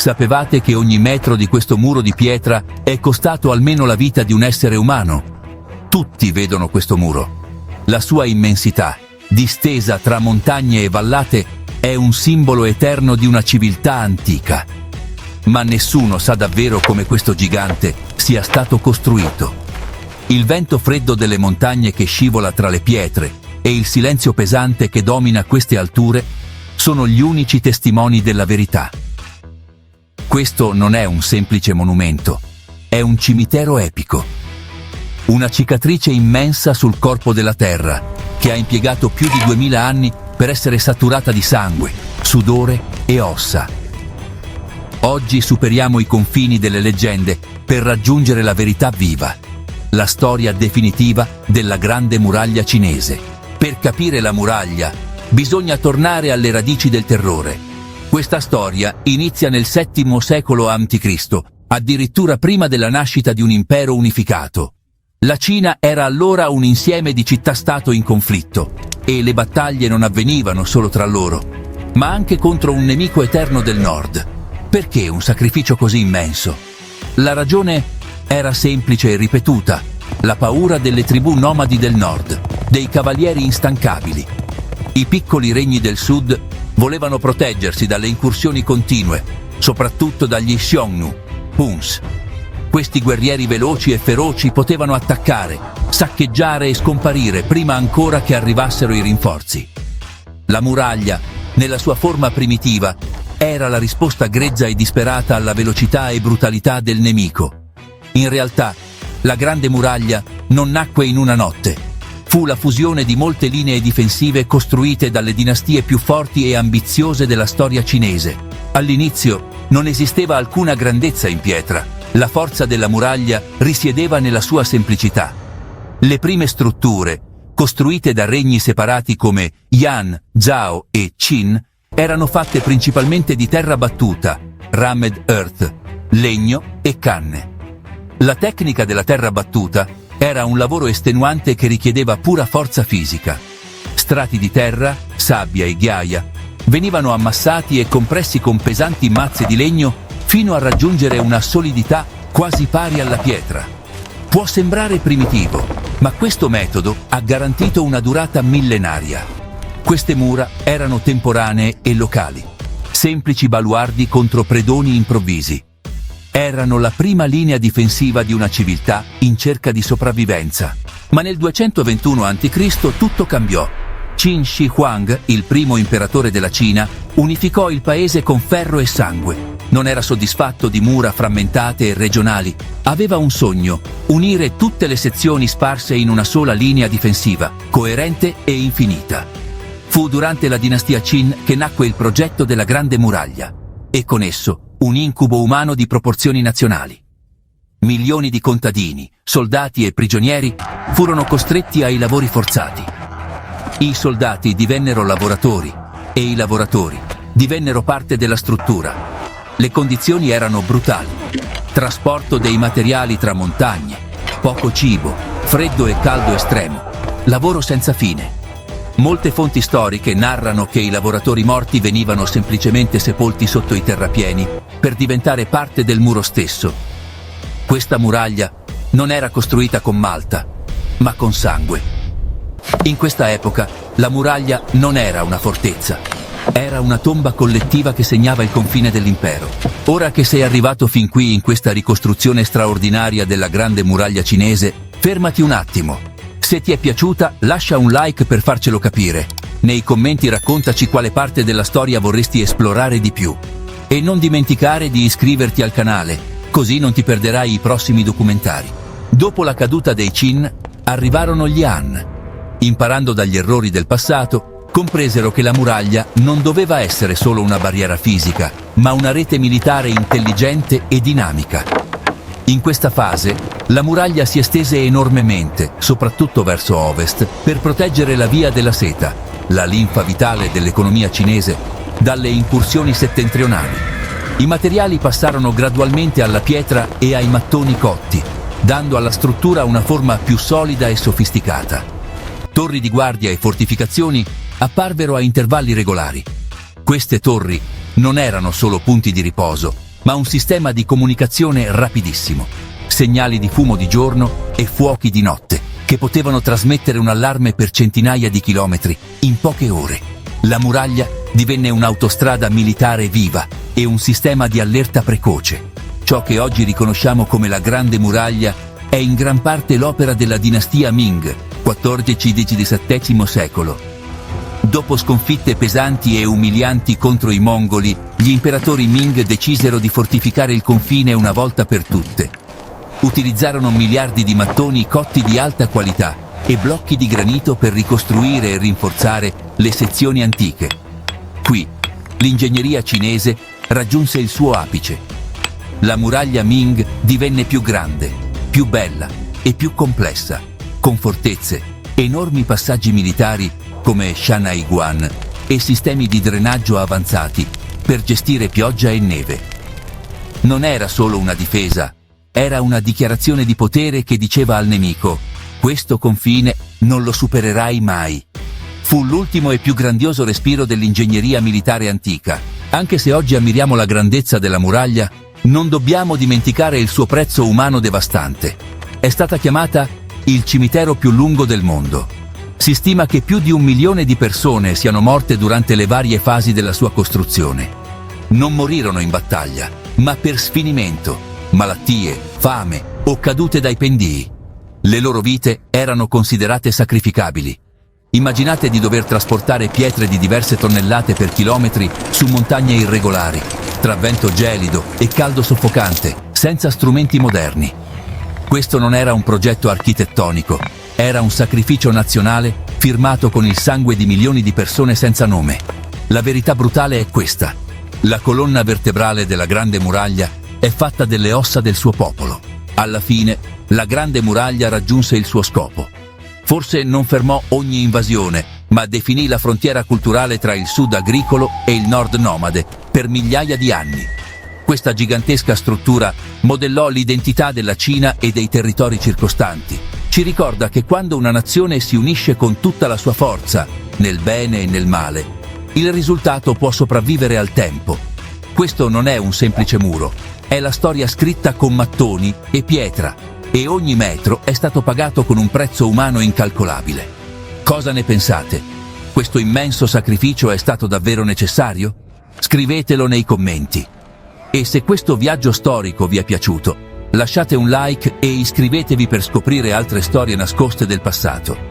Sapevate che ogni metro di questo muro di pietra è costato almeno la vita di un essere umano? Tutti vedono questo muro. La sua immensità, distesa tra montagne e vallate, è un simbolo eterno di una civiltà antica. Ma nessuno sa davvero come questo gigante sia stato costruito. Il vento freddo delle montagne che scivola tra le pietre e il silenzio pesante che domina queste alture sono gli unici testimoni della verità. Questo non è un semplice monumento, è un cimitero epico. Una cicatrice immensa sul corpo della terra, che ha impiegato più di 2000 anni per essere saturata di sangue, sudore e ossa. Oggi superiamo i confini delle leggende per raggiungere la verità viva, la storia definitiva della grande muraglia cinese. Per capire la muraglia, bisogna tornare alle radici del terrore. Questa storia inizia nel VII secolo a.C., addirittura prima della nascita di un impero unificato. La Cina era allora un insieme di città-stato in conflitto e le battaglie non avvenivano solo tra loro, ma anche contro un nemico eterno del nord. Perché un sacrificio così immenso? La ragione era semplice e ripetuta: la paura delle tribù nomadi del nord, dei cavalieri instancabili. I piccoli regni del sud volevano proteggersi dalle incursioni continue, soprattutto dagli Xiongnu, Huns. Questi guerrieri veloci e feroci potevano attaccare, saccheggiare e scomparire prima ancora che arrivassero i rinforzi. La muraglia, nella sua forma primitiva, era la risposta grezza e disperata alla velocità e brutalità del nemico. In realtà, la grande muraglia non nacque in una notte. Fu la fusione di molte linee difensive costruite dalle dinastie più forti e ambiziose della storia cinese. All'inizio non esisteva alcuna grandezza in pietra. La forza della muraglia risiedeva nella sua semplicità. Le prime strutture, costruite da regni separati come Yan, Zhao e Qin, erano fatte principalmente di terra battuta, rammed earth, legno e canne. La tecnica della terra battuta era un lavoro estenuante che richiedeva pura forza fisica. Strati di terra, sabbia e ghiaia venivano ammassati e compressi con pesanti mazze di legno fino a raggiungere una solidità quasi pari alla pietra. Può sembrare primitivo, ma questo metodo ha garantito una durata millenaria. Queste mura erano temporanee e locali, semplici baluardi contro predoni improvvisi. Erano la prima linea difensiva di una civiltà in cerca di sopravvivenza. Ma nel 221 a.C. tutto cambiò. Qin Shi Huang, il primo imperatore della Cina, unificò il paese con ferro e sangue. Non era soddisfatto di mura frammentate e regionali. Aveva un sogno: unire tutte le sezioni sparse in una sola linea difensiva, coerente e infinita. Fu durante la dinastia Qin che nacque il progetto della Grande Muraglia, e con esso un incubo umano di proporzioni nazionali. Milioni di contadini, soldati e prigionieri furono costretti ai lavori forzati. I soldati divennero lavoratori e i lavoratori divennero parte della struttura. Le condizioni erano brutali: trasporto dei materiali tra montagne, poco cibo, freddo e caldo estremo, lavoro senza fine. Molte fonti storiche narrano che i lavoratori morti venivano semplicemente sepolti sotto i terrapieni per diventare parte del muro stesso. Questa muraglia non era costruita con malta, ma con sangue. In questa epoca, la muraglia non era una fortezza, era una tomba collettiva che segnava il confine dell'impero. Ora che sei arrivato fin qui in questa ricostruzione straordinaria della grande muraglia cinese, fermati un attimo. Se ti è piaciuta, lascia un like per farcelo capire. Nei commenti raccontaci quale parte della storia vorresti esplorare di più. E non dimenticare di iscriverti al canale, così non ti perderai i prossimi documentari. Dopo la caduta dei Qin, arrivarono gli Han. Imparando dagli errori del passato, compresero che la muraglia non doveva essere solo una barriera fisica, ma una rete militare intelligente e dinamica. In questa fase, la muraglia si estese enormemente, soprattutto verso ovest, per proteggere la via della seta, la linfa vitale dell'economia cinese, dalle incursioni settentrionali. I materiali passarono gradualmente alla pietra e ai mattoni cotti, dando alla struttura una forma più solida e sofisticata. Torri di guardia e fortificazioni apparvero a intervalli regolari. Queste torri non erano solo punti di riposo, ma un sistema di comunicazione rapidissimo. Segnali di fumo di giorno e fuochi di notte, che potevano trasmettere un allarme per centinaia di chilometri in poche ore. La muraglia divenne un'autostrada militare viva e un sistema di allerta precoce. Ciò che oggi riconosciamo come la Grande Muraglia è in gran parte l'opera della dinastia Ming, XIV-XVII secolo. Dopo sconfitte pesanti e umilianti contro i mongoli, gli imperatori Ming decisero di fortificare il confine una volta per tutte. Utilizzarono miliardi di mattoni cotti di alta qualità e blocchi di granito per ricostruire e rinforzare le sezioni antiche. Qui, l'ingegneria cinese raggiunse il suo apice. La muraglia Ming divenne più grande, più bella e più complessa, con fortezze, enormi passaggi militari come Shanhaiguan e sistemi di drenaggio avanzati per gestire pioggia e neve. Non era solo una difesa, era una dichiarazione di potere che diceva al nemico: questo confine non lo supererai mai. Fu l'ultimo e più grandioso respiro dell'ingegneria militare antica. Anche se oggi ammiriamo la grandezza della muraglia, non dobbiamo dimenticare il suo prezzo umano devastante. È stata chiamata il cimitero più lungo del mondo. Si stima che più di 1 milione di persone siano morte durante le varie fasi della sua costruzione. Non morirono in battaglia, ma per sfinimento, malattie, fame o cadute dai pendii. Le loro vite erano considerate sacrificabili. Immaginate di dover trasportare pietre di diverse tonnellate per chilometri su montagne irregolari, tra vento gelido e caldo soffocante, senza strumenti moderni. Questo non era un progetto architettonico, era un sacrificio nazionale firmato con il sangue di milioni di persone senza nome. La verità brutale è questa: la colonna vertebrale della Grande Muraglia è fatta delle ossa del suo popolo. Alla fine, la Grande Muraglia raggiunse il suo scopo. Forse non fermò ogni invasione, ma definì la frontiera culturale tra il sud agricolo e il nord nomade per migliaia di anni. Questa gigantesca struttura modellò l'identità della Cina e dei territori circostanti. Ci ricorda che quando una nazione si unisce con tutta la sua forza, nel bene e nel male, il risultato può sopravvivere al tempo. Questo non è un semplice muro, è la storia scritta con mattoni e pietra, e ogni metro è stato pagato con un prezzo umano incalcolabile. Cosa ne pensate? Questo immenso sacrificio è stato davvero necessario? Scrivetelo nei commenti. E se questo viaggio storico vi è piaciuto, lasciate un like e iscrivetevi per scoprire altre storie nascoste del passato.